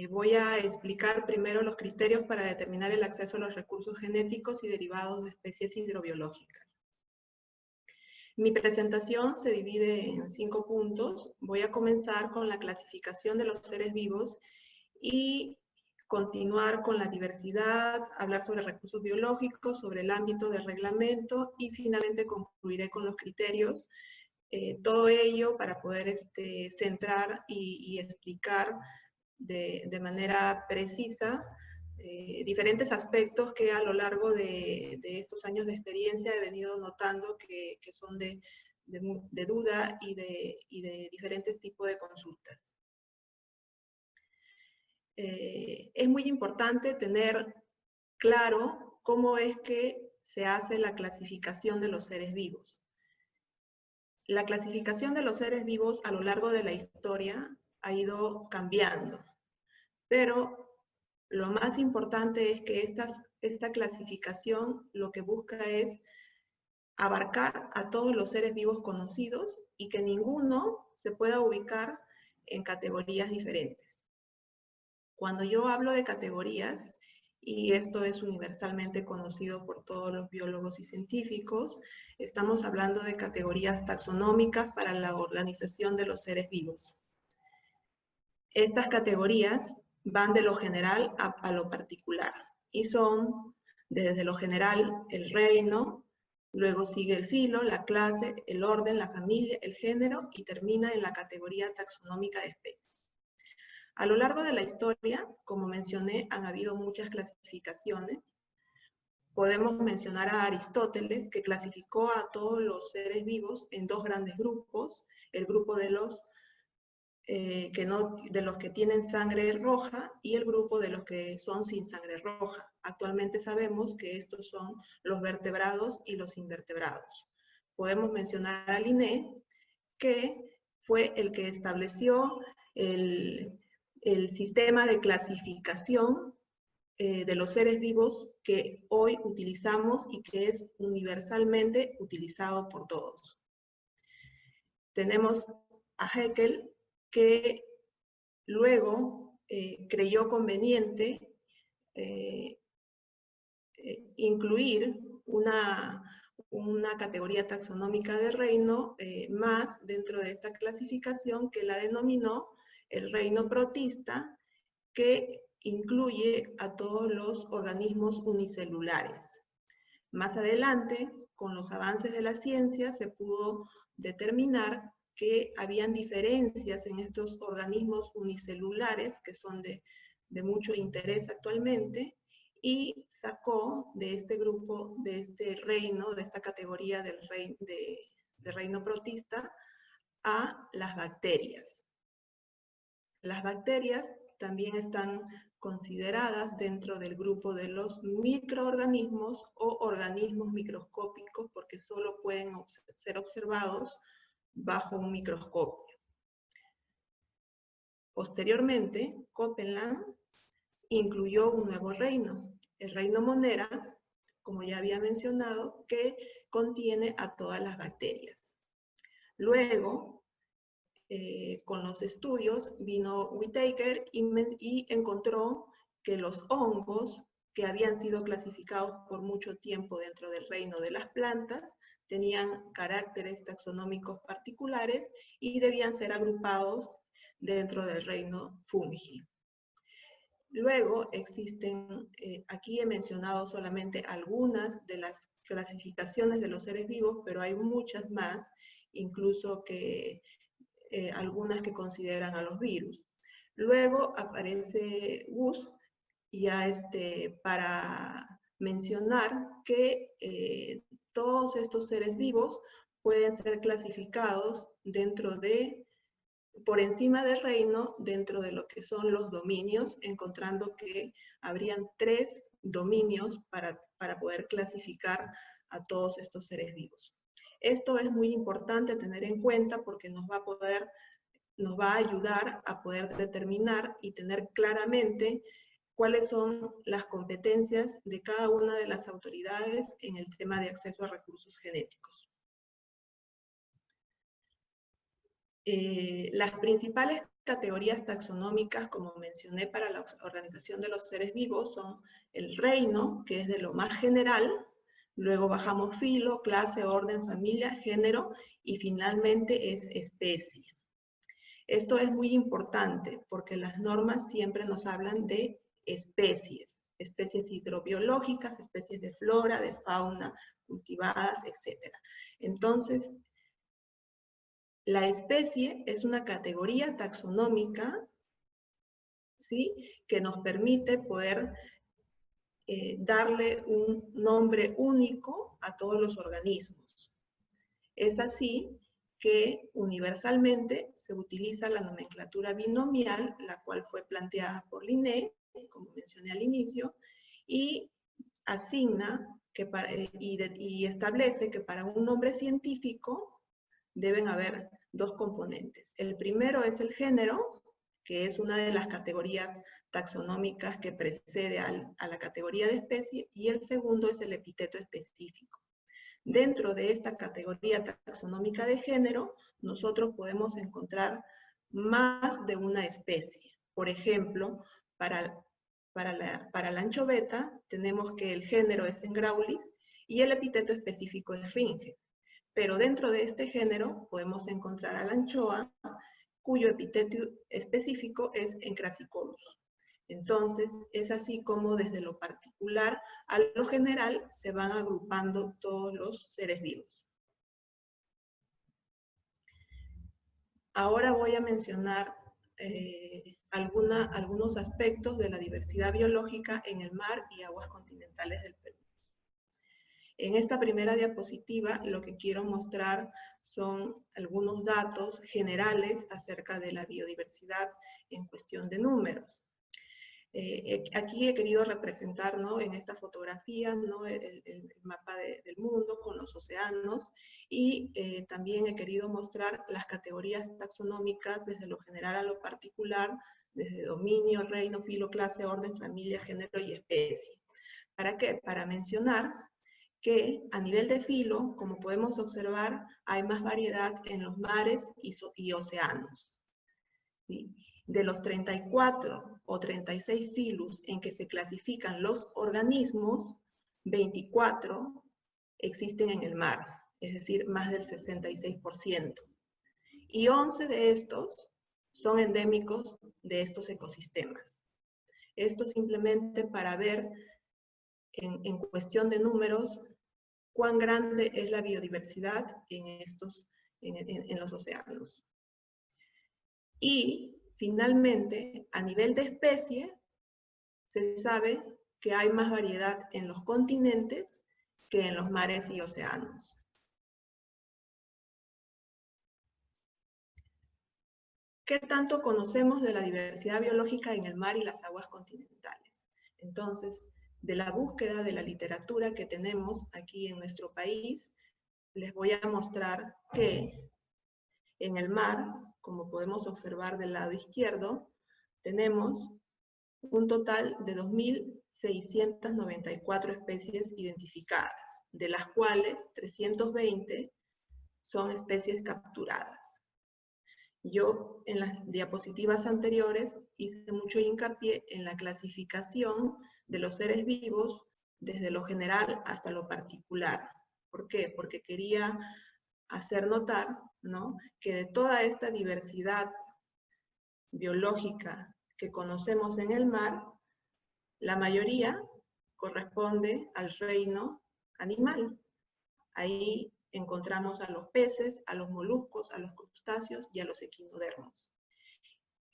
Voy a explicar primero los criterios para determinar el acceso a los recursos genéticos y derivados de especies hidrobiológicas. Mi presentación se divide en 5 puntos. Voy a comenzar con la clasificación de los seres vivos y continuar con la diversidad, hablar sobre recursos biológicos, sobre el ámbito del reglamento y finalmente concluiré con los criterios. Todo ello para poder centrar y explicar de manera precisa diferentes aspectos que a lo largo de estos años de experiencia he venido notando que son de duda y de diferentes tipos de consultas. Es muy importante tener claro cómo es que se hace la clasificación de los seres vivos. La clasificación de los seres vivos a lo largo de la historia ha ido cambiando, pero lo más importante es que esta clasificación lo que busca es abarcar a todos los seres vivos conocidos y que ninguno se pueda ubicar en categorías diferentes. Cuando yo hablo de categorías, y esto es universalmente conocido por todos los biólogos y científicos, estamos hablando de categorías taxonómicas para la organización de los seres vivos. Estas categorías van de lo general a lo particular y son desde lo general el reino, luego sigue el filo, la clase, el orden, la familia, el género y termina en la categoría taxonómica de especies. A lo largo de la historia, como mencioné, han habido muchas clasificaciones. Podemos mencionar a Aristóteles, que clasificó a todos los seres vivos en 2 grandes grupos, el grupo de los que tienen sangre roja y el grupo de los que son sin sangre roja. Actualmente sabemos que estos son los vertebrados y los invertebrados. Podemos mencionar a Linné, que fue el que estableció el sistema de clasificación de los seres vivos que hoy utilizamos y que es universalmente utilizado por todos. Tenemos a Haeckel, que luego creyó conveniente incluir una categoría taxonómica de reino más dentro de esta clasificación, que la denominó el reino protista, que incluye a todos los organismos unicelulares. Más adelante, con los avances de la ciencia, se pudo determinar que habían diferencias en estos organismos unicelulares, que son de mucho interés actualmente, y sacó de este grupo, de este reino, de esta categoría del reino protista, a las bacterias. Las bacterias también están consideradas dentro del grupo de los microorganismos o organismos microscópicos, porque solo pueden ser observados bajo un microscopio. Posteriormente, Copeland incluyó un nuevo reino, el reino Monera, como ya había mencionado, que contiene a todas las bacterias. Luego, con los estudios, vino Whittaker y encontró que los hongos, que habían sido clasificados por mucho tiempo dentro del reino de las plantas, tenían caracteres taxonómicos particulares y debían ser agrupados dentro del reino Fungi. Luego existen, aquí he mencionado solamente algunas de las clasificaciones de los seres vivos, pero hay muchas más, incluso que algunas que consideran a los virus. Luego aparece Gus, ya para mencionar que todos estos seres vivos pueden ser clasificados por encima del reino, dentro de lo que son los dominios, encontrando que habrían 3 dominios para poder clasificar a todos estos seres vivos. Esto es muy importante tener en cuenta porque nos va a ayudar a poder determinar y tener claramente cuáles son las competencias de cada una de las autoridades en el tema de acceso a recursos genéticos. Las principales categorías taxonómicas, como mencioné, para la organización de los seres vivos son el reino, que es de lo más general, luego bajamos filo, clase, orden, familia, género, y finalmente es especie. Esto es muy importante porque las normas siempre nos hablan de especies, especies hidrobiológicas, especies de flora, de fauna, cultivadas, etc. Entonces, la especie es una categoría taxonómica, ¿sí?, que nos permite poder darle un nombre único a todos los organismos. Es así que universalmente se utiliza la nomenclatura binomial, la cual fue planteada por Linné, como mencioné al inicio, y asigna y establece que para un nombre científico deben haber dos componentes. El primero es el género, que es una de las categorías taxonómicas que precede a la categoría de especie, y el segundo es el epíteto específico. Dentro de esta categoría taxonómica de género, nosotros podemos encontrar más de una especie. Por ejemplo, para la anchoveta tenemos que el género es Engraulis y el epíteto específico es Ringes. Pero dentro de este género podemos encontrar a la anchoa, cuyo epíteto específico es Encrasicolus. Entonces, es así como desde lo particular a lo general se van agrupando todos los seres vivos. Ahora voy a mencionar algunos aspectos de la diversidad biológica en el mar y aguas continentales del Perú. En esta primera diapositiva lo que quiero mostrar son algunos datos generales acerca de la biodiversidad en cuestión de números. Aquí he querido representar, ¿no?, en esta fotografía, ¿no?, el mapa del mundo con los océanos, y también he querido mostrar las categorías taxonómicas desde lo general a lo particular, desde dominio, reino, filo, clase, orden, familia, género y especie. ¿Para qué? Para mencionar que a nivel de filo, como podemos observar, hay más variedad en los mares y océanos, ¿sí? De los 34 o 36 filus en que se clasifican los organismos, 24 existen en el mar, es decir, más del 66%. Y 11 de estos son endémicos de estos ecosistemas. Esto simplemente para ver en cuestión de números cuán grande es la biodiversidad en los océanos. Y finalmente, a nivel de especie, se sabe que hay más variedad en los continentes que en los mares y océanos. ¿Qué tanto conocemos de la diversidad biológica en el mar y las aguas continentales? Entonces, de la búsqueda de la literatura que tenemos aquí en nuestro país, les voy a mostrar que en el mar, como podemos observar del lado izquierdo, tenemos un total de 2.694 especies identificadas, de las cuales 320 son especies capturadas. Yo en las diapositivas anteriores hice mucho hincapié en la clasificación de los seres vivos desde lo general hasta lo particular. ¿Por qué? Porque quería hacer notar, ¿no?, que de toda esta diversidad biológica que conocemos en el mar, la mayoría corresponde al reino animal. Ahí encontramos a los peces, a los moluscos, a los crustáceos y a los equinodermos.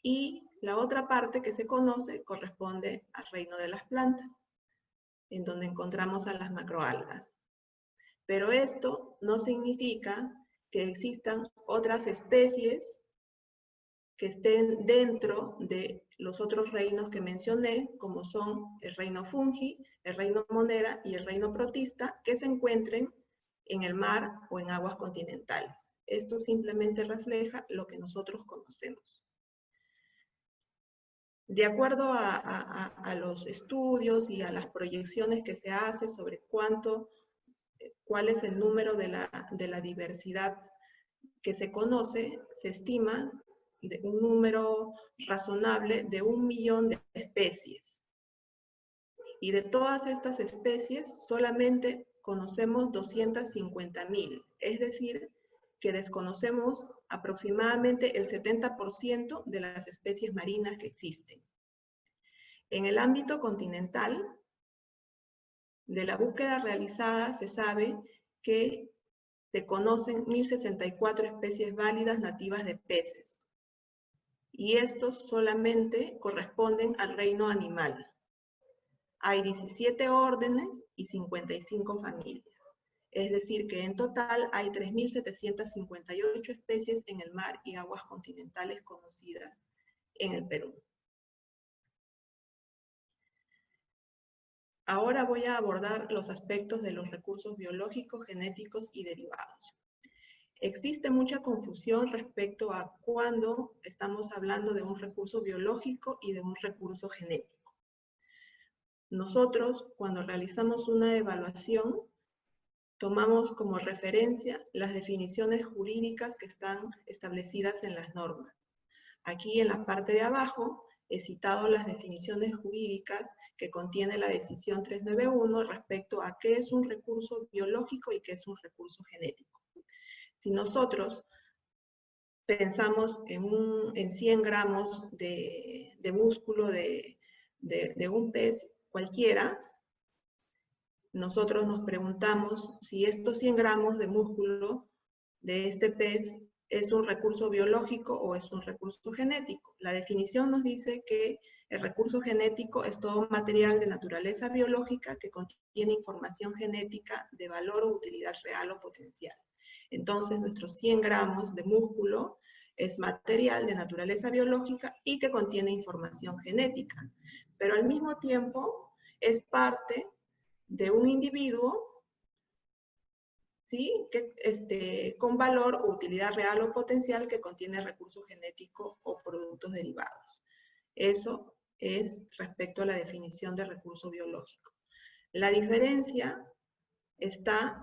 Y la otra parte que se conoce corresponde al reino de las plantas, en donde encontramos a las macroalgas. Pero esto no significa que existan otras especies que estén dentro de los otros reinos que mencioné, como son el reino fungi, el reino monera y el reino protista, que se encuentren en el mar o en aguas continentales. Esto simplemente refleja lo que nosotros conocemos. De acuerdo a los estudios y a las proyecciones que se hace sobre cuál es el número de la diversidad que se conoce, se estima un número razonable de 1 millón de especies. Y de todas estas especies, solamente conocemos 250.000, es decir, que desconocemos aproximadamente el 70% de las especies marinas que existen. En el ámbito continental, de la búsqueda realizada se sabe que se conocen 1.064 especies válidas nativas de peces, y estos solamente corresponden al reino animal. Hay 17 órdenes y 55 familias. Es decir, que en total hay 3.758 especies en el mar y aguas continentales conocidas en el Perú. Ahora voy a abordar los aspectos de los recursos biológicos, genéticos y derivados. Existe mucha confusión respecto a cuándo estamos hablando de un recurso biológico y de un recurso genético. Nosotros, cuando realizamos una evaluación, tomamos como referencia las definiciones jurídicas que están establecidas en las normas. Aquí en la parte de abajo he citado las definiciones jurídicas que contiene la decisión 391 respecto a qué es un recurso biológico y qué es un recurso genético. Si nosotros pensamos en 100 gramos de músculo de un pez cualquiera, nosotros nos preguntamos si estos 100 gramos de músculo de este pez es un recurso biológico o es un recurso genético. La definición nos dice que el recurso genético es todo material de naturaleza biológica que contiene información genética de valor o utilidad real o potencial. Entonces, nuestros 100 gramos de músculo es material de naturaleza biológica y que contiene información genética, pero al mismo tiempo es parte de un individuo, ¿sí? Con valor o utilidad real o potencial que contiene recurso genético o productos derivados. Eso es respecto a la definición de recurso biológico. La diferencia está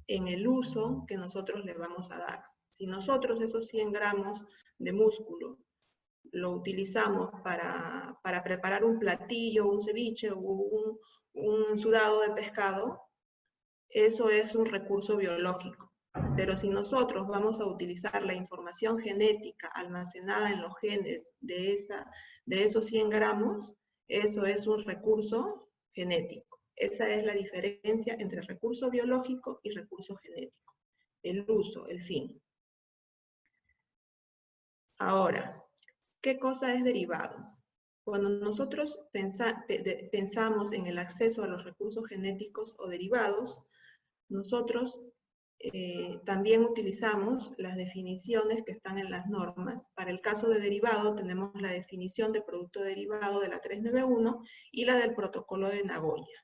en el uso que nosotros le vamos a dar. Si nosotros esos 100 gramos de músculo lo utilizamos para preparar un platillo, un ceviche o un sudado de pescado, eso es un recurso biológico. Pero si nosotros vamos a utilizar la información genética almacenada en los genes de esos 100 gramos, eso es un recurso genético. Esa es la diferencia entre recurso biológico y recurso genético. El uso, el fin. Ahora, ¿qué cosa es derivado? Cuando nosotros pensamos en el acceso a los recursos genéticos o derivados, nosotros también utilizamos las definiciones que están en las normas. Para el caso de derivado tenemos la definición de producto derivado de la 391 y la del protocolo de Nagoya.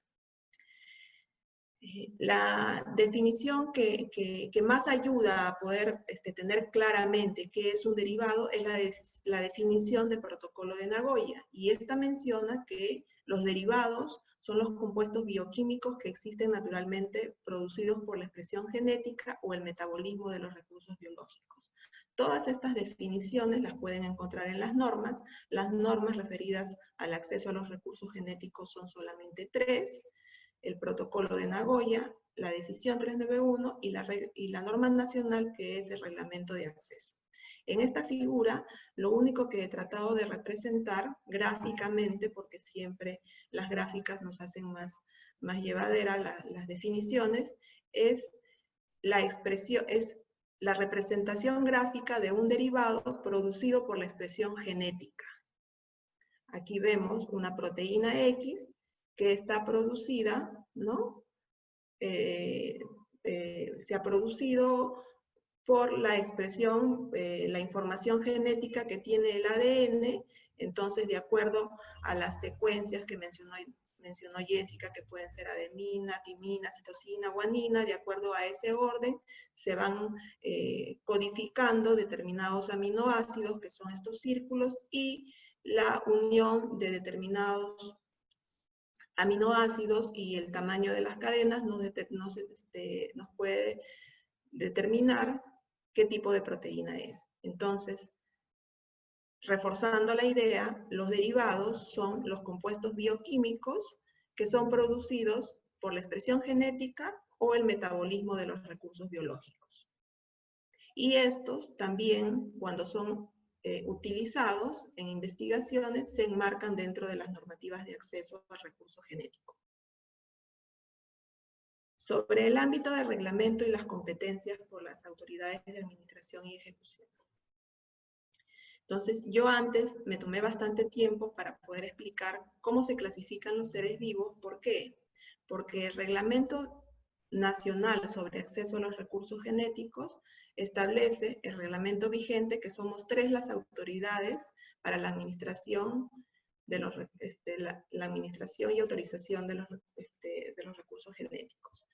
La definición que más ayuda a poder tener claramente qué es un derivado es la definición del protocolo de Nagoya, y esta menciona que los derivados son los compuestos bioquímicos que existen naturalmente producidos por la expresión genética o el metabolismo de los recursos biológicos. Todas estas definiciones las pueden encontrar en las normas. Las normas referidas al acceso a los recursos genéticos son solamente 3. El protocolo de Nagoya, la decisión 391 y la norma nacional, que es el reglamento de acceso. En esta figura, lo único que he tratado de representar gráficamente, porque siempre las gráficas nos hacen más llevadera las definiciones, es la representación gráfica de un derivado producido por la expresión genética. Aquí vemos una proteína X que está producida, ¿no? Se ha producido por la expresión, la información genética que tiene el ADN. Entonces, de acuerdo a las secuencias que mencionó Jessica, que pueden ser ademina, timina, citosina, guanina, de acuerdo a ese orden, se van codificando determinados aminoácidos, que son estos círculos, y la unión de determinados aminoácidos y el tamaño de las cadenas nos puede determinar qué tipo de proteína es. Entonces, Reforzando la idea, los derivados son los compuestos bioquímicos que son producidos por la expresión genética o el metabolismo de los recursos biológicos. Y estos también, cuando son utilizados en investigaciones, se enmarcan dentro de las normativas de acceso al recurso genético. Sobre el ámbito de reglamento y las competencias por las autoridades de administración y ejecución. Entonces, yo antes me tomé bastante tiempo para poder explicar cómo se clasifican los seres vivos. ¿Por qué? Porque el Reglamento Nacional sobre Acceso a los Recursos Genéticos establece el reglamento vigente que somos 3 las autoridades para la administración de los, la administración y autorización de los recursos genéticos.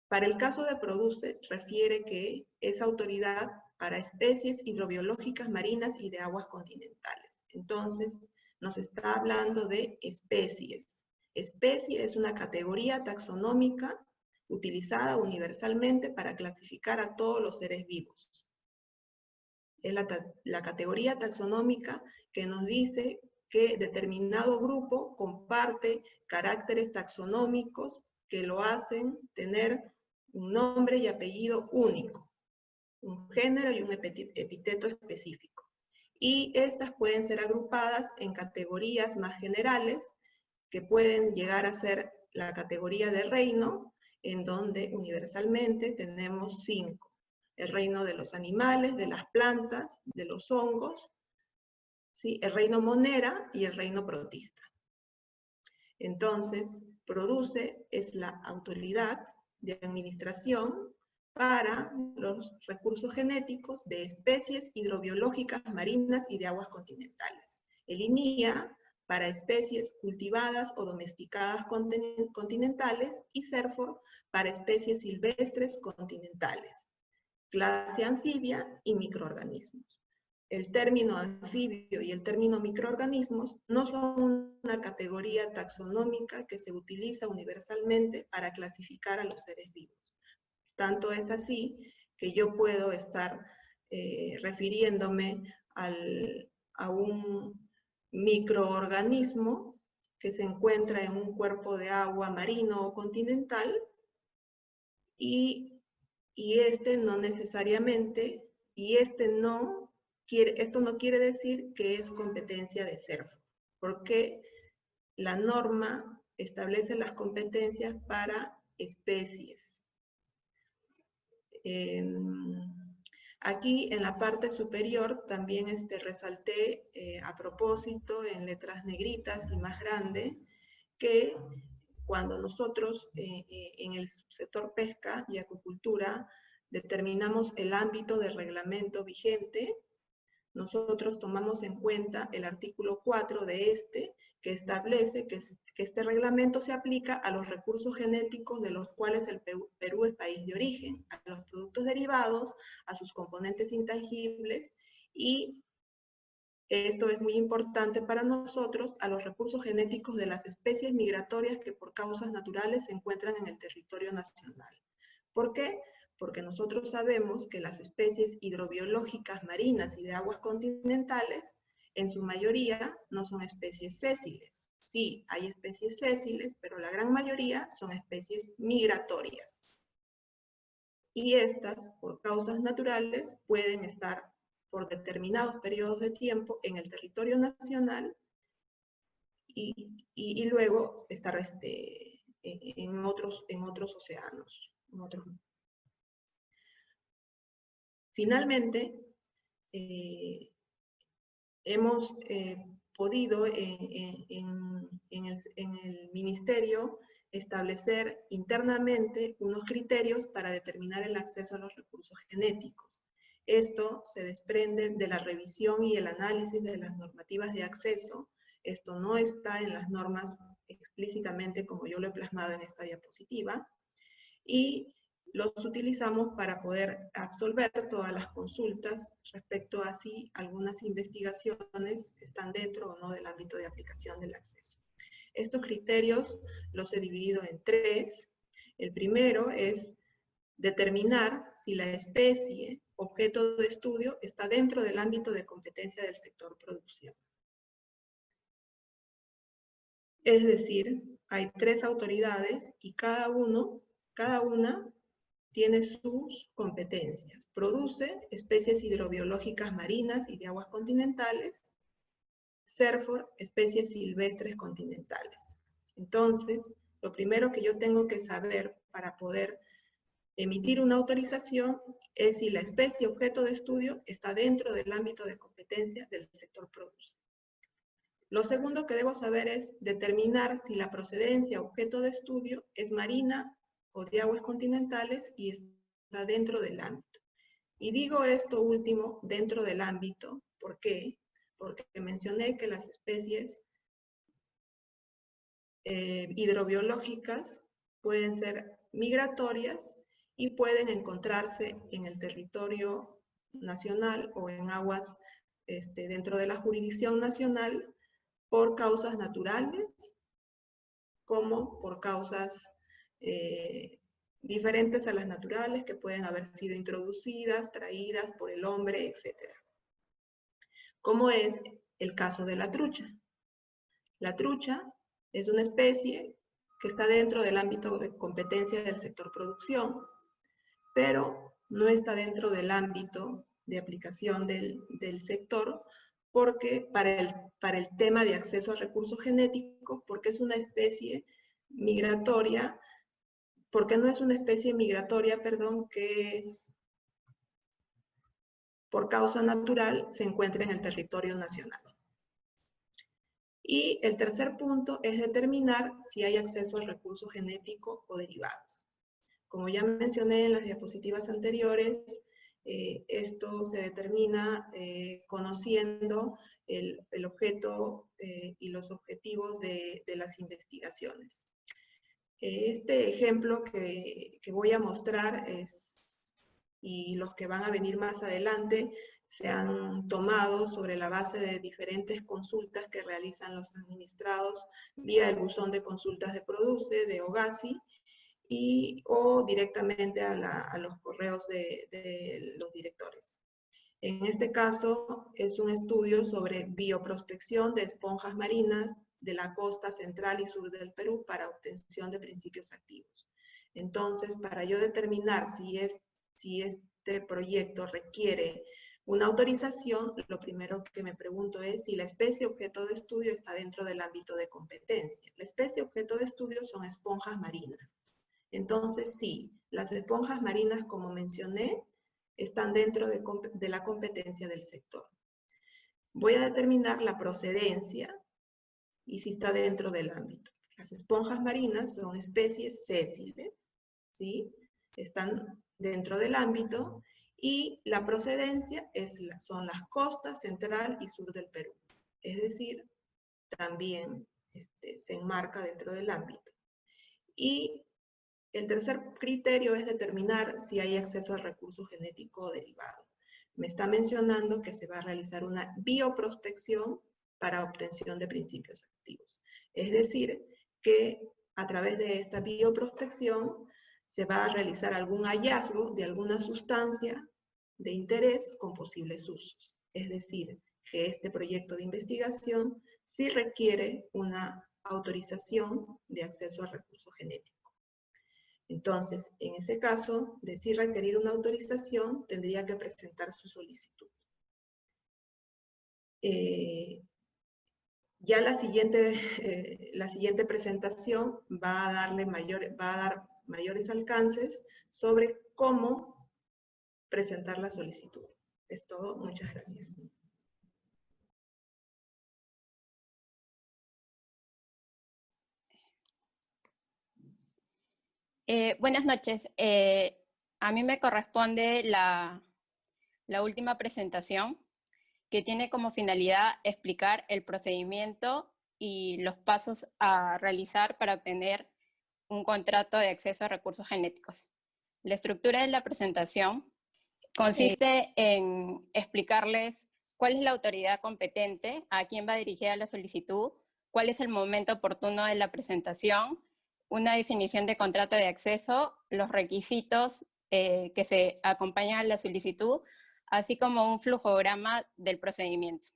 Para el caso de PRODUCE, refiere que es autoridad para especies hidrobiológicas marinas y de aguas continentales. Entonces, nos está hablando de especies. Especie es una categoría taxonómica utilizada universalmente para clasificar a todos los seres vivos. Es la categoría taxonómica que nos dice que determinado grupo comparte caracteres taxonómicos que lo hacen tener un nombre y apellido único, un género y un epíteto específico. Y estas pueden ser agrupadas en categorías más generales, que pueden llegar a ser la categoría de reino, en donde universalmente tenemos 5. El reino de los animales, de las plantas, de los hongos, ¿sí? El reino monera y el reino protista. Entonces, PRODUCE es la autoridad de administración para los recursos genéticos de especies hidrobiológicas marinas y de aguas continentales. El INIA para especies cultivadas o domesticadas continentales y CERFOR para especies silvestres continentales, clase anfibia y microorganismos. El término anfibio y el término microorganismos no son una categoría taxonómica que se utiliza universalmente para clasificar a los seres vivos. Tanto es así que yo puedo estar refiriéndome a un microorganismo que se encuentra en un cuerpo de agua marino o continental y este no necesariamente, esto no quiere decir que es competencia de CERFO, porque la norma establece las competencias para especies. Aquí en la parte superior también resalté a propósito en letras negritas y más grande que cuando nosotros en el sector pesca y acuicultura determinamos el ámbito de reglamento vigente, nosotros tomamos en cuenta el artículo 4 de que establece que este reglamento se aplica a los recursos genéticos de los cuales el Perú es país de origen, a los productos derivados, a sus componentes intangibles y esto es muy importante para nosotros, a los recursos genéticos de las especies migratorias que por causas naturales se encuentran en el territorio nacional. ¿Por qué? Porque nosotros sabemos que las especies hidrobiológicas marinas y de aguas continentales, en su mayoría, no son especies sésiles. Sí, hay especies sésiles, pero la gran mayoría son especies migratorias. Y estas, por causas naturales, pueden estar por determinados periodos de tiempo en el territorio nacional y luego estar en otros océanos. Finalmente, hemos podido en el Ministerio establecer internamente unos criterios para determinar el acceso a los recursos genéticos. Esto se desprende de la revisión y el análisis de las normativas de acceso. Esto no está en las normas explícitamente como yo lo he plasmado en esta diapositiva. Y los utilizamos para poder absolver todas las consultas respecto a si algunas investigaciones están dentro o no del ámbito de aplicación del acceso. Estos criterios los he dividido en 3. El primero es determinar si la especie objeto de estudio está dentro del ámbito de competencia del sector producción. Es decir, hay 3 autoridades y cada una tiene sus competencias. Produce especies hidrobiológicas marinas y de aguas continentales. CERFOR, especies silvestres continentales. Entonces, lo primero que yo tengo que saber para poder emitir una autorización es si la especie objeto de estudio está dentro del ámbito de competencia del sector producción. Lo segundo que debo saber es determinar si la procedencia objeto de estudio es marina o de aguas continentales y está dentro del ámbito. Y digo esto último, dentro del ámbito, ¿por qué? Porque mencioné que las especies hidrobiológicas pueden ser migratorias y pueden encontrarse en el territorio nacional o en aguas dentro de la jurisdicción nacional por causas naturales como por causas diferentes a las naturales que pueden haber sido introducidas, traídas por el hombre, etc. Como es el caso de la trucha. La trucha es una especie que está dentro del ámbito de competencia del sector producción, pero no está dentro del ámbito de aplicación del sector porque para el tema de acceso a recursos genéticos, porque es una especie migratoria, porque no es una especie migratoria, perdón, que por causa natural se encuentra en el territorio nacional. Y el tercer punto es determinar si hay acceso al recurso genético o derivado. Como ya mencioné en las diapositivas anteriores, esto se determina conociendo el objeto y los objetivos de las investigaciones. Este ejemplo que voy a mostrar y los que van a venir más adelante se han tomado sobre la base de diferentes consultas que realizan los administrados vía el buzón de consultas de Produce, de OGASI, o directamente a los correos de los directores. En este caso, es un estudio sobre bioprospección de esponjas marinas de la costa central y sur del Perú para obtención de principios activos. Entonces, para yo determinar si este proyecto requiere una autorización, lo primero que me pregunto es si la especie objeto de estudio está dentro del ámbito de competencia. La especie objeto de estudio son esponjas marinas. Entonces, sí, las esponjas marinas, como mencioné, están dentro de la competencia del sector. Voy a determinar la procedencia y si está dentro del ámbito. Las esponjas marinas son especies sésiles, ¿sí? Están dentro del ámbito y la procedencia son las costas central y sur del Perú. Es decir, también se enmarca dentro del ámbito. Y el tercer criterio es determinar si hay acceso al recurso genético derivado. Me está mencionando que se va a realizar una bioprospección para obtención de principios activos. Es decir, que a través de esta bioprospección se va a realizar algún hallazgo de alguna sustancia de interés con posibles usos. Es decir, que este proyecto de investigación sí requiere una autorización de acceso al recurso genético. Entonces, en ese caso, de sí requerir una autorización, tendría que presentar su solicitud. Ya la siguiente presentación va a dar mayores alcances sobre cómo presentar la solicitud. Es todo. Muchas gracias. Buenas noches. A mí me corresponde la última presentación, que tiene como finalidad explicar el procedimiento y los pasos a realizar para obtener un contrato de acceso a recursos genéticos. La estructura de la presentación consiste en explicarles cuál es la autoridad competente, a quién va dirigida la solicitud, cuál es el momento oportuno de la presentación, una definición de contrato de acceso, los requisitos que se acompañan a la solicitud, así como un flujograma del procedimiento.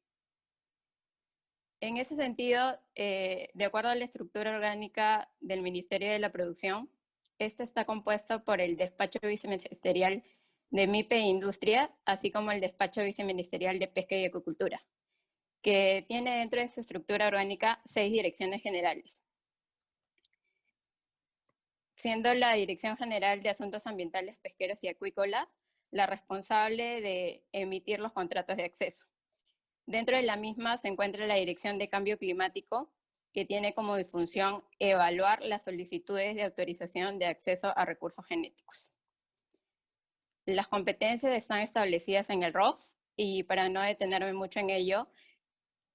En ese sentido, de acuerdo a la estructura orgánica del Ministerio de la Producción, esta está compuesta por el Despacho Viceministerial de MIPE e Industria, así como el Despacho Viceministerial de Pesca y Acuicultura, que tiene dentro de su estructura orgánica 6 direcciones generales, siendo la Dirección General de Asuntos Ambientales, Pesqueros y Acuícolas la responsable de emitir los contratos de acceso. Dentro de la misma se encuentra la Dirección de Cambio Climático, que tiene como función evaluar las solicitudes de autorización de acceso a recursos genéticos. Las competencias están establecidas en el ROF y para no detenerme mucho en ello,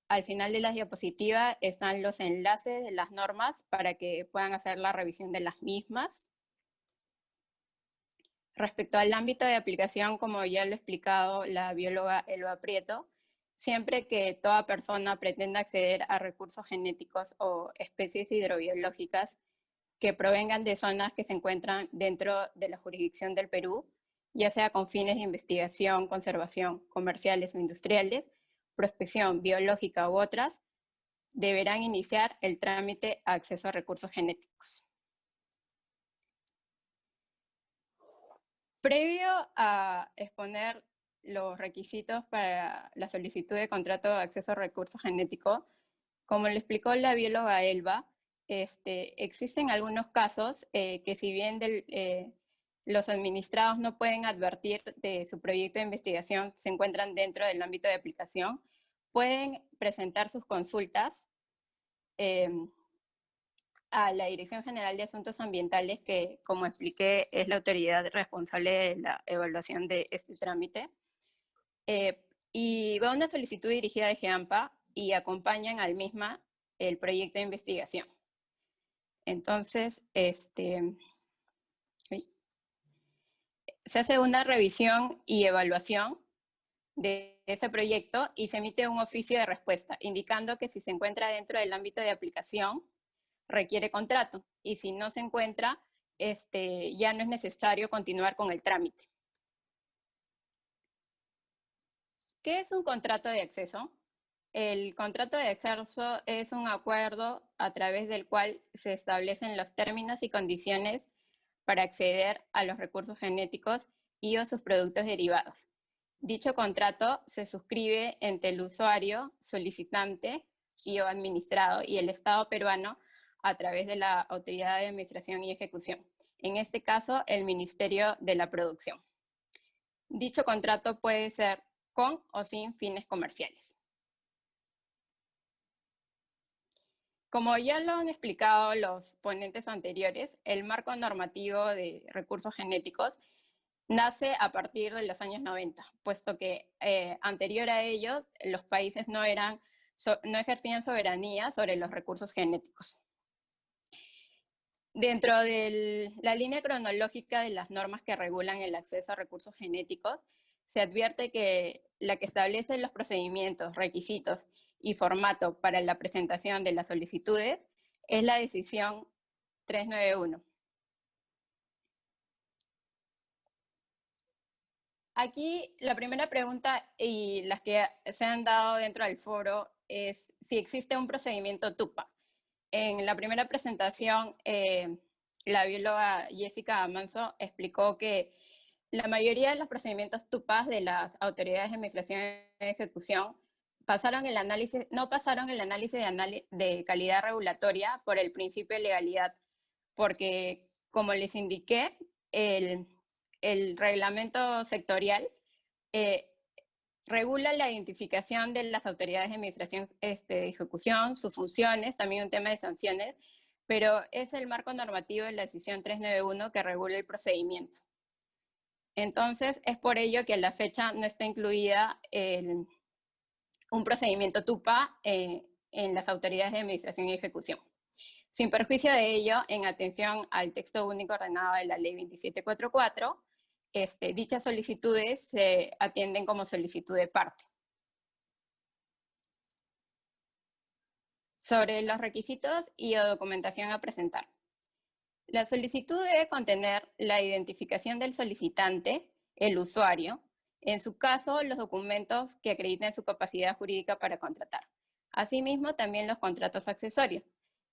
al final de la diapositiva están los enlaces de las normas para que puedan hacer la revisión de las mismas. Respecto al ámbito de aplicación, como ya lo ha explicado la bióloga Elba Prieto, siempre que toda persona pretenda acceder a recursos genéticos o especies hidrobiológicas que provengan de zonas que se encuentran dentro de la jurisdicción del Perú, ya sea con fines de investigación, conservación, comerciales o industriales, prospección biológica u otras, deberán iniciar el trámite a acceso a recursos genéticos. Previo a exponer los requisitos para la solicitud de contrato de acceso a recursos genéticos, como le explicó la bióloga Elba, existen algunos casos que si bien los administrados no pueden advertir de su proyecto de investigación, se encuentran dentro del ámbito de aplicación, pueden presentar sus consultas a la Dirección General de Asuntos Ambientales, que, como expliqué, es la autoridad responsable de la evaluación de este trámite. Y va una solicitud dirigida de GEAMPA y acompañan al misma el proyecto de investigación. Entonces, se hace una revisión y evaluación de ese proyecto y se emite un oficio de respuesta, indicando que si se encuentra dentro del ámbito de aplicación, requiere contrato, y si no se encuentra, ya no es necesario continuar con el trámite. ¿Qué es un contrato de acceso? El contrato de acceso es un acuerdo a través del cual se establecen los términos y condiciones para acceder a los recursos genéticos y o sus productos derivados. Dicho contrato se suscribe entre el usuario, solicitante y o administrado y el Estado peruano a través de la Autoridad de Administración y Ejecución, en este caso el Ministerio de la Producción. Dicho contrato puede ser con o sin fines comerciales. Como ya lo han explicado los ponentes anteriores, el marco normativo de recursos genéticos nace a partir de los años 90, puesto que anterior a ello los países no ejercían soberanía sobre los recursos genéticos. Dentro de la línea cronológica de las normas que regulan el acceso a recursos genéticos, se advierte que la que establece los procedimientos, requisitos y formato para la presentación de las solicitudes es la decisión 391. Aquí la primera pregunta y las que se han dado dentro del foro es si existe un procedimiento TUPA. En la primera presentación, la bióloga Jessica Manso explicó que la mayoría de los procedimientos TUPA de las autoridades de administración y ejecución no pasaron el análisis de calidad regulatoria por el principio de legalidad, porque, como les indiqué, el reglamento sectorial regula la identificación de las autoridades de administración de ejecución, sus funciones, también un tema de sanciones, pero es el marco normativo de la decisión 391 que regula el procedimiento. Entonces, es por ello que a la fecha no está incluida un procedimiento TUPA en las autoridades de administración y ejecución. Sin perjuicio de ello, en atención al texto único ordenado de la Ley 2744, dichas solicitudes se atienden como solicitud de parte. Sobre los requisitos y documentación a presentar. La solicitud debe contener la identificación del solicitante, el usuario, en su caso, los documentos que acrediten su capacidad jurídica para contratar. Asimismo, también los contratos accesorios,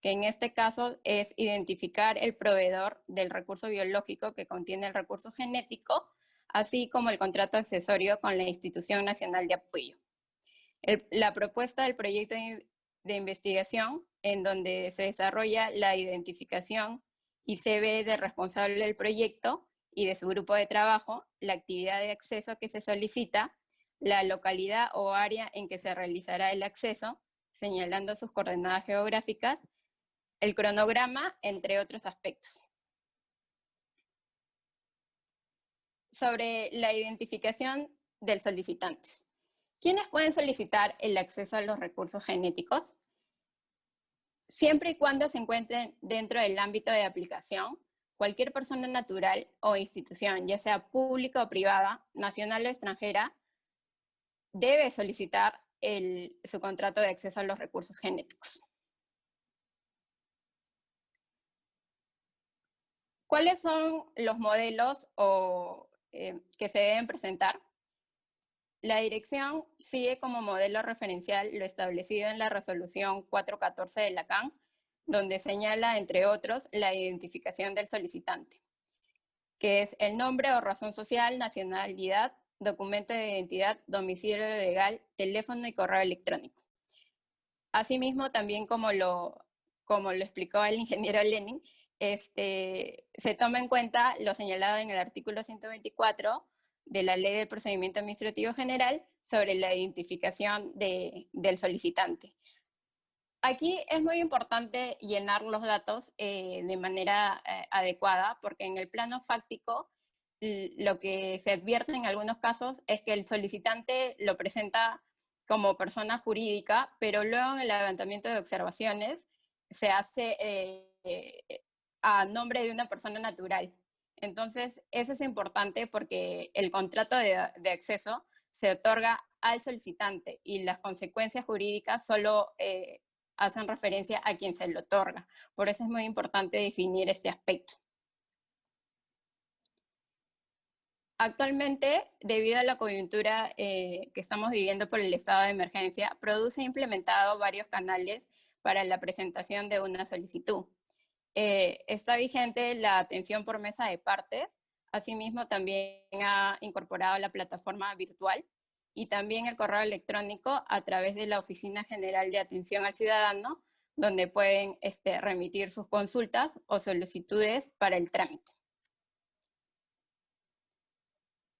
que en este caso es identificar el proveedor del recurso biológico que contiene el recurso genético, así como el contrato accesorio con la Institución Nacional de Apoyo. La propuesta del proyecto de investigación, en donde se desarrolla la identificación y CV del responsable del proyecto y de su grupo de trabajo, la actividad de acceso que se solicita, la localidad o área en que se realizará el acceso, señalando sus coordenadas geográficas, el cronograma, entre otros aspectos. Sobre la identificación del solicitante. ¿Quiénes pueden solicitar el acceso a los recursos genéticos? Siempre y cuando se encuentren dentro del ámbito de aplicación, cualquier persona natural o institución, ya sea pública o privada, nacional o extranjera, debe solicitar su contrato de acceso a los recursos genéticos. ¿Cuáles son los modelos que se deben presentar? La dirección sigue como modelo referencial lo establecido en la resolución 414 de la CAN, donde señala, entre otros, la identificación del solicitante, que es el nombre o razón social, nacionalidad, documento de identidad, domicilio legal, teléfono y correo electrónico. Asimismo, también como lo explicó el ingeniero Lenin, se toma en cuenta lo señalado en el artículo 124 de la Ley del Procedimiento Administrativo General sobre la identificación del solicitante. Aquí es muy importante llenar los datos de manera adecuada, porque en el plano fáctico lo que se advierte en algunos casos es que el solicitante lo presenta como persona jurídica, pero luego en el levantamiento de observaciones se hace a nombre de una persona natural. Entonces, eso es importante porque el contrato de acceso se otorga al solicitante y las consecuencias jurídicas solo hacen referencia a quien se lo otorga. Por eso es muy importante definir este aspecto. Actualmente, debido a la coyuntura que estamos viviendo por el estado de emergencia, Produce ha implementado varios canales para la presentación de una solicitud. Está vigente la atención por mesa de partes, asimismo también ha incorporado la plataforma virtual y también el correo electrónico a través de la Oficina General de Atención al Ciudadano, donde pueden remitir sus consultas o solicitudes para el trámite.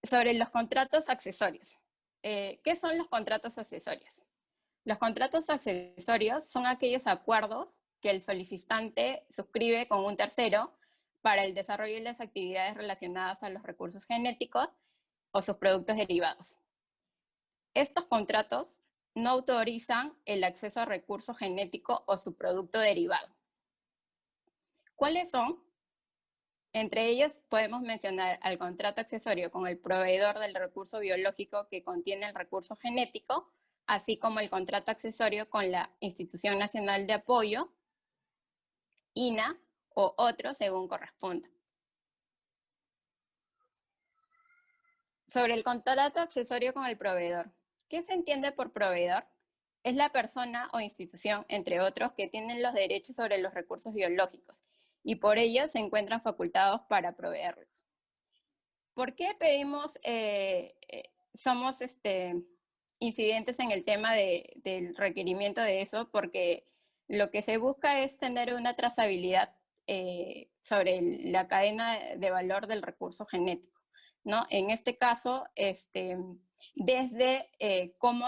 Sobre los contratos accesorios. ¿Qué son los contratos accesorios? Los contratos accesorios son aquellos acuerdos que el solicitante suscribe con un tercero para el desarrollo de las actividades relacionadas a los recursos genéticos o sus productos derivados. Estos contratos no autorizan el acceso a recurso genético o su producto derivado. ¿Cuáles son? Entre ellos podemos mencionar al contrato accesorio con el proveedor del recurso biológico que contiene el recurso genético, así como el contrato accesorio con la Institución Nacional de Apoyo, INA, o otro según corresponda. Sobre el contrato accesorio con el proveedor. ¿Qué se entiende por proveedor? Es la persona o institución, entre otros, que tienen los derechos sobre los recursos biológicos y por ello se encuentran facultados para proveerlos. ¿Por qué pedimos, somos incidentes en el tema del requerimiento de eso? Porque lo que se busca es tener una trazabilidad sobre la cadena de valor del recurso genético, ¿no? En este caso, desde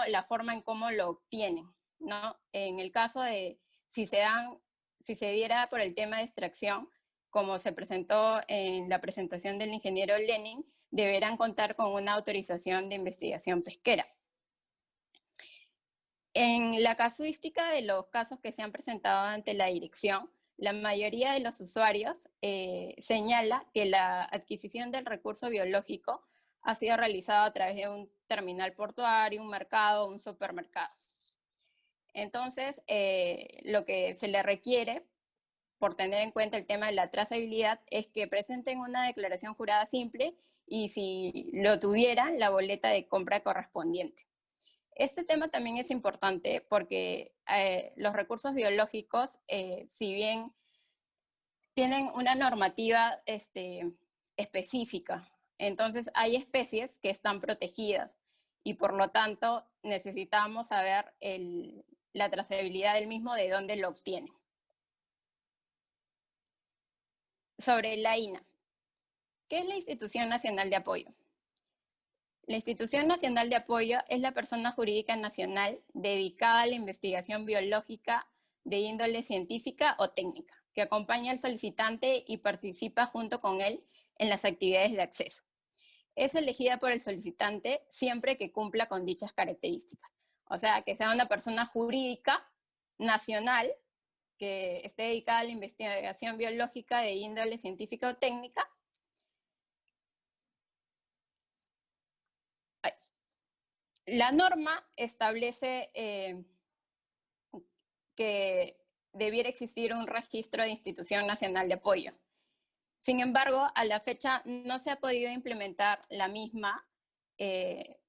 la forma en cómo lo obtienen, ¿no? En el caso de si se diera por el tema de extracción, como se presentó en la presentación del ingeniero Lenin, deberán contar con una autorización de investigación pesquera. En la casuística de los casos que se han presentado ante la dirección, la mayoría de los usuarios señala que la adquisición del recurso biológico ha sido realizada a través de un terminal portuario, un mercado, un supermercado. Entonces, lo que se le requiere por tener en cuenta el tema de la trazabilidad, es que presenten una declaración jurada simple y si lo tuvieran, la boleta de compra correspondiente. Este tema también es importante porque los recursos biológicos, si bien tienen una normativa específica, entonces hay especies que están protegidas y por lo tanto necesitamos saber la trazabilidad del mismo, de dónde lo obtienen. Sobre la INA. ¿Qué es la Institución Nacional de Apoyo? La Institución Nacional de Apoyo es la persona jurídica nacional dedicada a la investigación biológica de índole científica o técnica, que acompaña al solicitante y participa junto con él en las actividades de acceso. Es elegida por el solicitante siempre que cumpla con dichas características. O sea, que sea una persona jurídica nacional que esté dedicada a la investigación biológica de índole científica o técnica. La norma establece que debiera existir un registro de Institución Nacional de Apoyo. Sin embargo, a la fecha no se ha podido implementar la misma,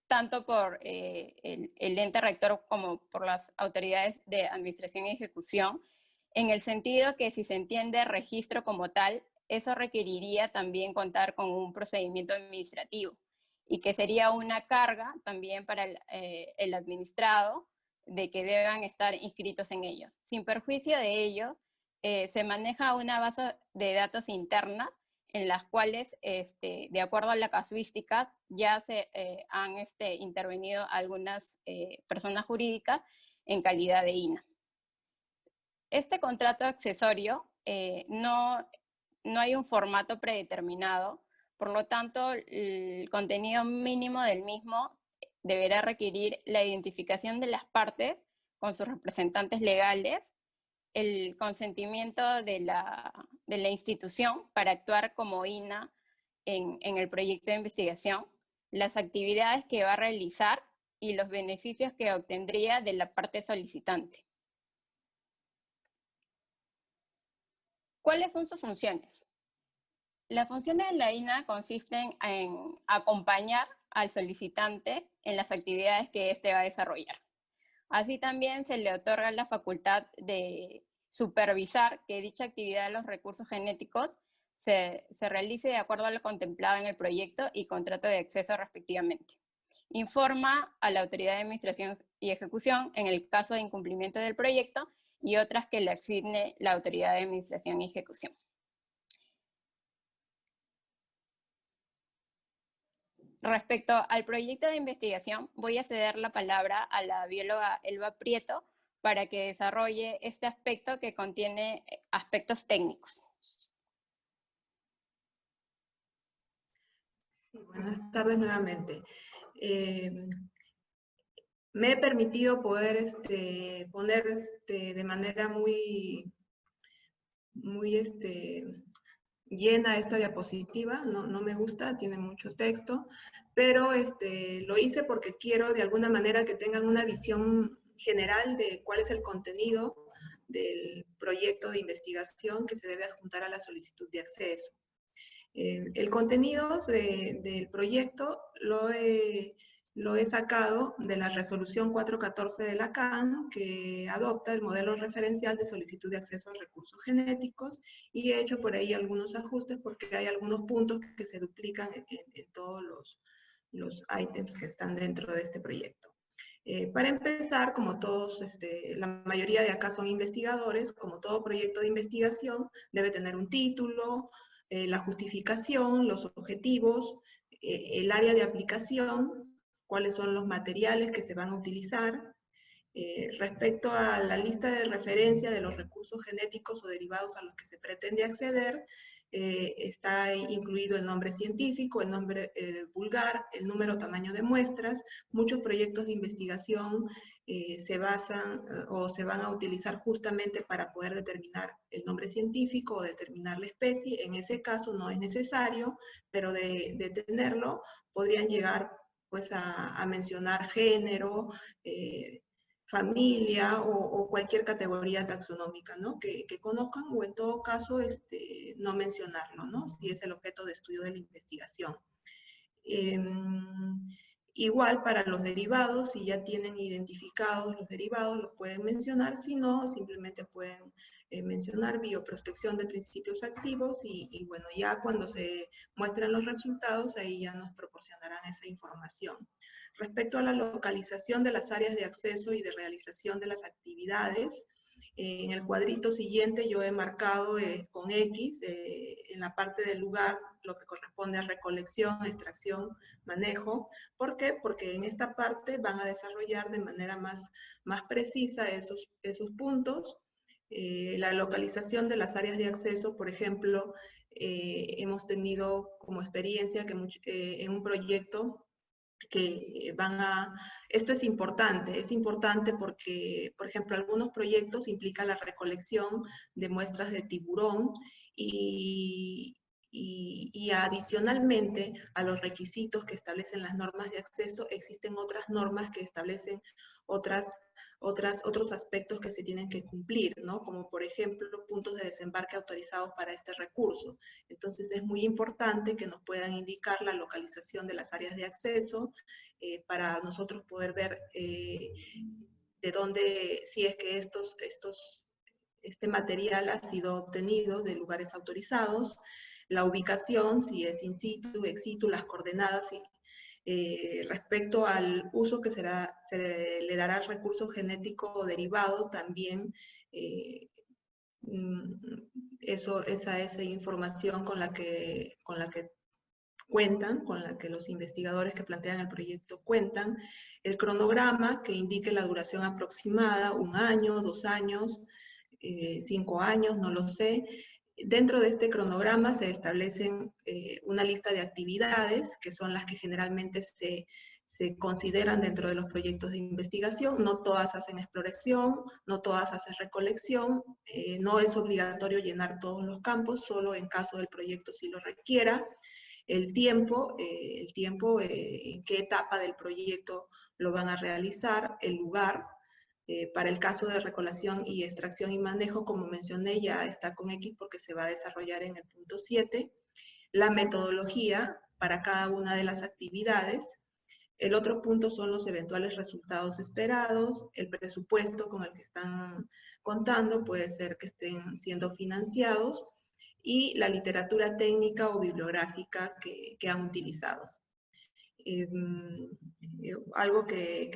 tanto por el ente rector como por las autoridades de administración y ejecución, en el sentido que si se entiende registro como tal, eso requeriría también contar con un procedimiento administrativo y que sería una carga también para el administrado de que deban estar inscritos en ello. Sin perjuicio de ello, se maneja una base de datos interna en las cuales, de acuerdo a la casuística, ya se han intervenido algunas personas jurídicas en calidad de INA. Este contrato accesorio no hay un formato predeterminado, por lo tanto, el contenido mínimo del mismo deberá requerir la identificación de las partes con sus representantes legales, el consentimiento de la institución para actuar como INA en el proyecto de investigación, las actividades que va a realizar y los beneficios que obtendría de la parte solicitante. ¿Cuáles son sus funciones? Las funciones de la INA consisten en acompañar al solicitante en las actividades que éste va a desarrollar. Así también se le otorga la facultad de supervisar que dicha actividad de los recursos genéticos se realice de acuerdo a lo contemplado en el proyecto y contrato de acceso respectivamente. Informa a la autoridad de administración y ejecución en el caso de incumplimiento del proyecto y otras que le asigne la autoridad de administración y ejecución. Respecto al proyecto de investigación, voy a ceder la palabra a la bióloga Elba Prieto para que desarrolle este aspecto que contiene aspectos técnicos. Buenas tardes nuevamente. Me he permitido poder poner de manera muy llena esta diapositiva, no me gusta, tiene mucho texto, pero lo hice porque quiero de alguna manera que tengan una visión general de cuál es el contenido del proyecto de investigación que se debe adjuntar a la solicitud de acceso. El contenido del proyecto lo he sacado de la resolución 414 de la CAN, que adopta el modelo referencial de solicitud de acceso a recursos genéticos, y he hecho por ahí algunos ajustes porque hay algunos puntos que se duplican en todos los ítems que están dentro de este proyecto. Para empezar, como todos, la mayoría de acá son investigadores, como todo proyecto de investigación, debe tener un título, la justificación, los objetivos, el área de aplicación, cuáles son los materiales que se van a utilizar. Respecto a la lista de referencia de los recursos genéticos o derivados a los que se pretende acceder, está incluido el nombre científico, el nombre vulgar, el número tamaño de muestras. Muchos proyectos de investigación se basan o se van a utilizar justamente para poder determinar el nombre científico o determinar la especie. En ese caso no es necesario, pero de tenerlo podrían llegar pues a mencionar género, familia o cualquier categoría taxonómica, ¿no? Que conozcan, o en todo caso no mencionarlo, ¿no? Si es el objeto de estudio de la investigación. Igual para los derivados, si ya tienen identificados los derivados, los pueden mencionar, si no, simplemente pueden mencionar bioprospección de principios activos y bueno, ya cuando se muestren los resultados, ahí ya nos proporcionarán esa información. Respecto a la localización de las áreas de acceso y de realización de las actividades, en el cuadrito siguiente yo he marcado con X en la parte del lugar lo que corresponde a recolección, extracción, manejo. ¿Por qué? Porque en esta parte van a desarrollar de manera más precisa esos puntos. La localización de las áreas de acceso, por ejemplo, hemos tenido como experiencia que en un proyecto que esto es importante porque, por ejemplo, algunos proyectos implican la recolección de muestras de tiburón y adicionalmente a los requisitos que establecen las normas de acceso, existen otras normas que establecen otros aspectos que se tienen que cumplir, ¿no? Como por ejemplo, puntos de desembarque autorizados para este recurso. Entonces es muy importante que nos puedan indicar la localización de las áreas de acceso para nosotros poder ver de dónde, si es que este material ha sido obtenido de lugares autorizados, la ubicación, si es in situ, ex situ, las coordenadas, respecto al uso que se le dará al recurso genético o derivado, también esa es información con la que cuentan, con la que los investigadores que plantean el proyecto cuentan, el cronograma que indique la duración aproximada, 1 año, 2 años, 5 años, no lo sé. Dentro de este cronograma se establecen una lista de actividades, que son las que generalmente se consideran dentro de los proyectos de investigación. No todas hacen exploración, no todas hacen recolección, no es obligatorio llenar todos los campos, solo en caso del proyecto si lo requiera. El tiempo, en qué etapa del proyecto lo van a realizar, el lugar. Para el caso de recolección y extracción y manejo, como mencioné, ya está con X porque se va a desarrollar en el punto 7. La metodología para cada una de las actividades. El otro punto son los eventuales resultados esperados, el presupuesto con el que están contando, puede ser que estén siendo financiados, y la literatura técnica o bibliográfica que han utilizado. Algo que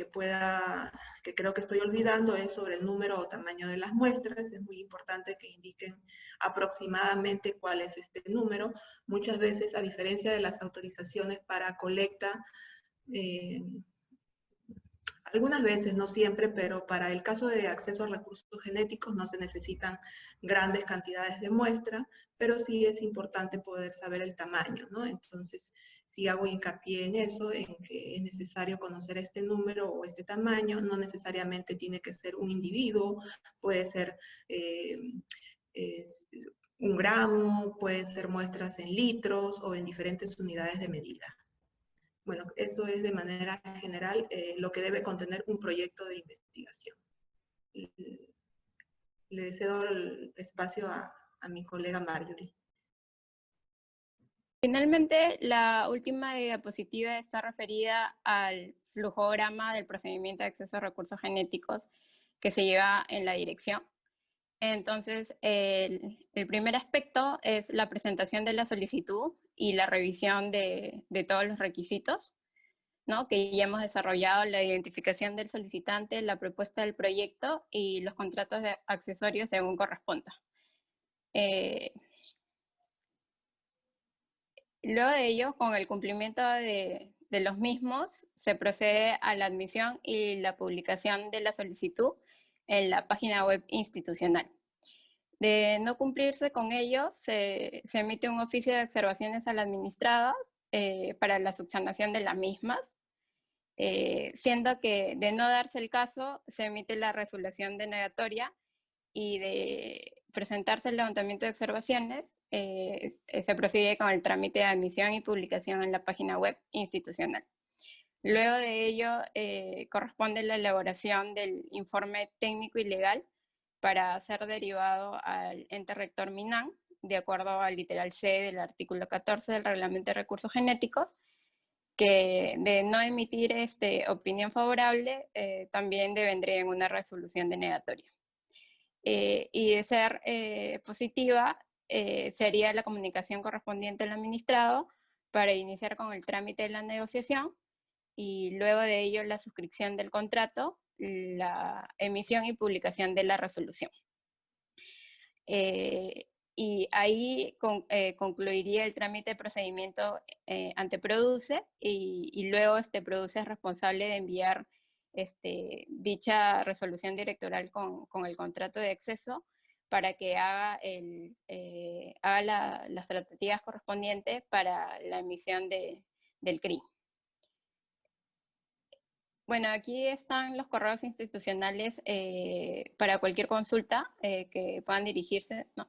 creo que estoy olvidando es sobre el número o tamaño de las muestras. Es muy importante que indiquen aproximadamente cuál es este número. Muchas veces, a diferencia de las autorizaciones para colecta, algunas veces, no siempre, pero para el caso de acceso a recursos genéticos no se necesitan grandes cantidades de muestra, pero sí es importante poder saber el tamaño, ¿no? Entonces, sí hago hincapié en eso, en que es necesario conocer este número o este tamaño, no necesariamente tiene que ser un individuo, puede ser 1 gramo, pueden ser muestras en litros o en diferentes unidades de medida. Bueno, eso es de manera general lo que debe contener un proyecto de investigación. Le cedo el espacio a mi colega Marjorie. Finalmente, la última diapositiva está referida al flujograma del procedimiento de acceso a recursos genéticos que se lleva en la dirección. Entonces, el primer aspecto es la presentación de la solicitud y la revisión de todos los requisitos, ¿no? Que ya hemos desarrollado, la identificación del solicitante, la propuesta del proyecto y los contratos accesorios según corresponda. Luego de ello, con el cumplimiento de los mismos, se procede a la admisión y la publicación de la solicitud en la página web institucional. De no cumplirse con ello, se emite un oficio de observaciones al administrado para la subsanación de las mismas, siendo que de no darse el caso, se emite la resolución denegatoria y de presentarse el levantamiento de observaciones, se prosigue con el trámite de admisión y publicación en la página web institucional. Luego de ello, corresponde la elaboración del informe técnico y legal para ser derivado al ente rector MINAN, de acuerdo al literal C del artículo 14 del Reglamento de Recursos Genéticos, que de no emitir opinión favorable, también devendría en una resolución denegatoria. Y de ser positiva, sería la comunicación correspondiente al administrado para iniciar con el trámite de la negociación y luego de ello la suscripción del contrato, la emisión y publicación de la resolución. Y ahí concluiría el trámite de procedimiento ante Produce y luego Produce es responsable de enviar dicha resolución directoral con el contrato de acceso para que haga, las tratativas correspondientes para la emisión del CRI. Bueno, aquí están los correos institucionales para cualquier consulta que puedan dirigirse, ¿no?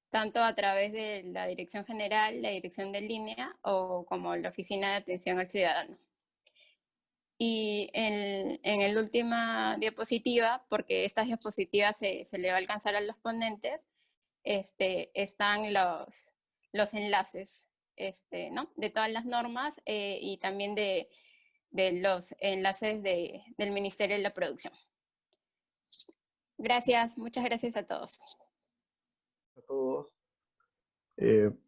Tanto a través de la Dirección General, la Dirección de Línea o como la Oficina de Atención al Ciudadano. Y en la última diapositiva, porque esta diapositiva se le va a alcanzar a los ponentes, están los enlaces, ¿no? De todas las normas y también de los enlaces del Ministerio de la Producción. Gracias, muchas gracias a todos. A todos.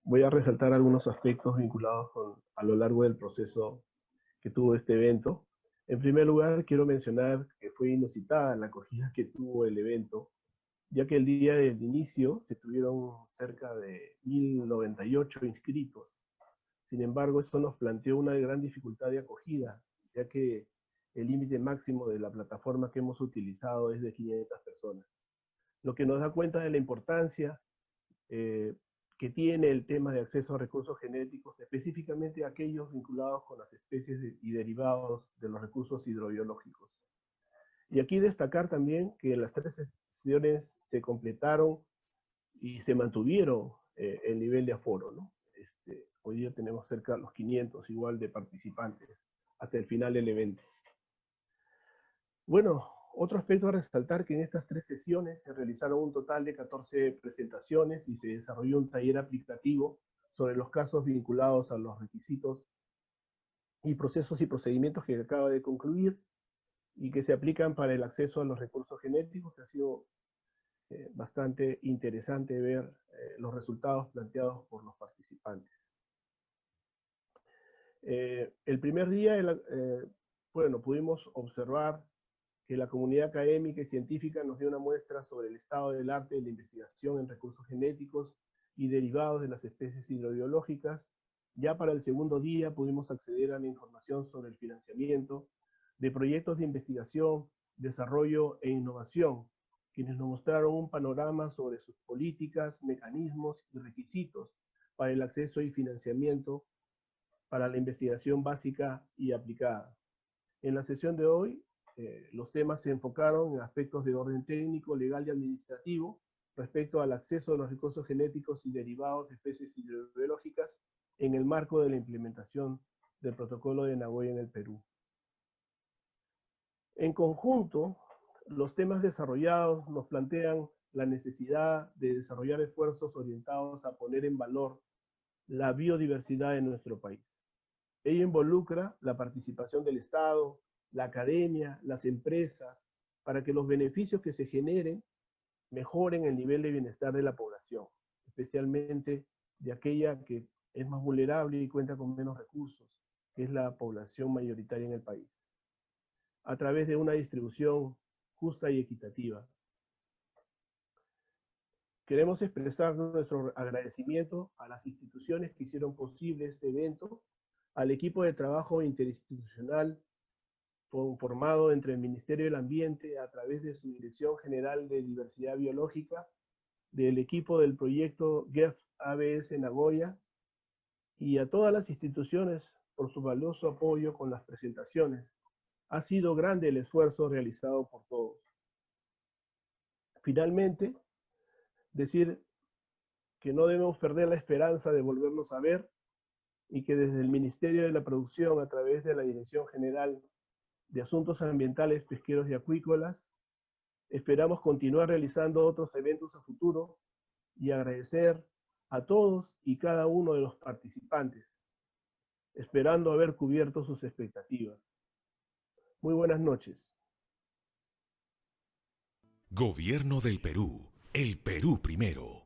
Voy a resaltar algunos aspectos vinculados a lo largo del proceso que tuvo este evento. En primer lugar, quiero mencionar que fue inusitada la acogida que tuvo el evento, ya que el día del inicio se tuvieron cerca de 1098 inscritos. Sin embargo, eso nos planteó una gran dificultad de acogida, ya que el límite máximo de la plataforma que hemos utilizado es de 500 personas. Lo que nos da cuenta de la importancia que tiene el tema de acceso a recursos genéticos, específicamente aquellos vinculados con las especies y derivados de los recursos hidrobiológicos. Y aquí destacar también que las 3 sesiones se completaron y se mantuvieron el nivel de aforo, ¿no? Hoy día tenemos cerca de los 500 igual de participantes hasta el final del evento. Bueno, otro aspecto a resaltar que en estas 3 sesiones se realizaron un total de 14 presentaciones y se desarrolló un taller aplicativo sobre los casos vinculados a los requisitos y procesos y procedimientos que acaba de concluir y que se aplican para el acceso a los recursos genéticos, que ha sido bastante interesante ver los resultados planteados por los participantes. El primer día, bueno, pudimos observar que la comunidad académica y científica nos dio una muestra sobre el estado del arte de la investigación en recursos genéticos y derivados de las especies hidrobiológicas. Ya para el segundo día pudimos acceder a la información sobre el financiamiento de proyectos de investigación, desarrollo e innovación, quienes nos mostraron un panorama sobre sus políticas, mecanismos y requisitos para el acceso y financiamiento para la investigación básica y aplicada. En la sesión de hoy, los temas se enfocaron en aspectos de orden técnico, legal y administrativo respecto al acceso a los recursos genéticos y derivados de especies hidrobiológicas en el marco de la implementación del Protocolo de Nagoya en el Perú. En conjunto, los temas desarrollados nos plantean la necesidad de desarrollar esfuerzos orientados a poner en valor la biodiversidad de nuestro país. Ello involucra la participación del Estado, la academia, las empresas, para que los beneficios que se generen mejoren el nivel de bienestar de la población, especialmente de aquella que es más vulnerable y cuenta con menos recursos, que es la población mayoritaria en el país, a través de una distribución justa y equitativa. Queremos expresar nuestro agradecimiento a las instituciones que hicieron posible este evento, al equipo de trabajo interinstitucional formado entre el Ministerio del Ambiente a través de su Dirección General de Diversidad Biológica, del equipo del proyecto GEF-ABS Nagoya, y a todas las instituciones por su valioso apoyo con las presentaciones. Ha sido grande el esfuerzo realizado por todos. Finalmente, decir que no debemos perder la esperanza de volvernos a ver y que desde el Ministerio de la Producción, a través de la Dirección General de Asuntos Ambientales, Pesqueros y Acuícolas, esperamos continuar realizando otros eventos a futuro y agradecer a todos y cada uno de los participantes, esperando haber cubierto sus expectativas. Muy buenas noches. Gobierno del Perú, el Perú primero.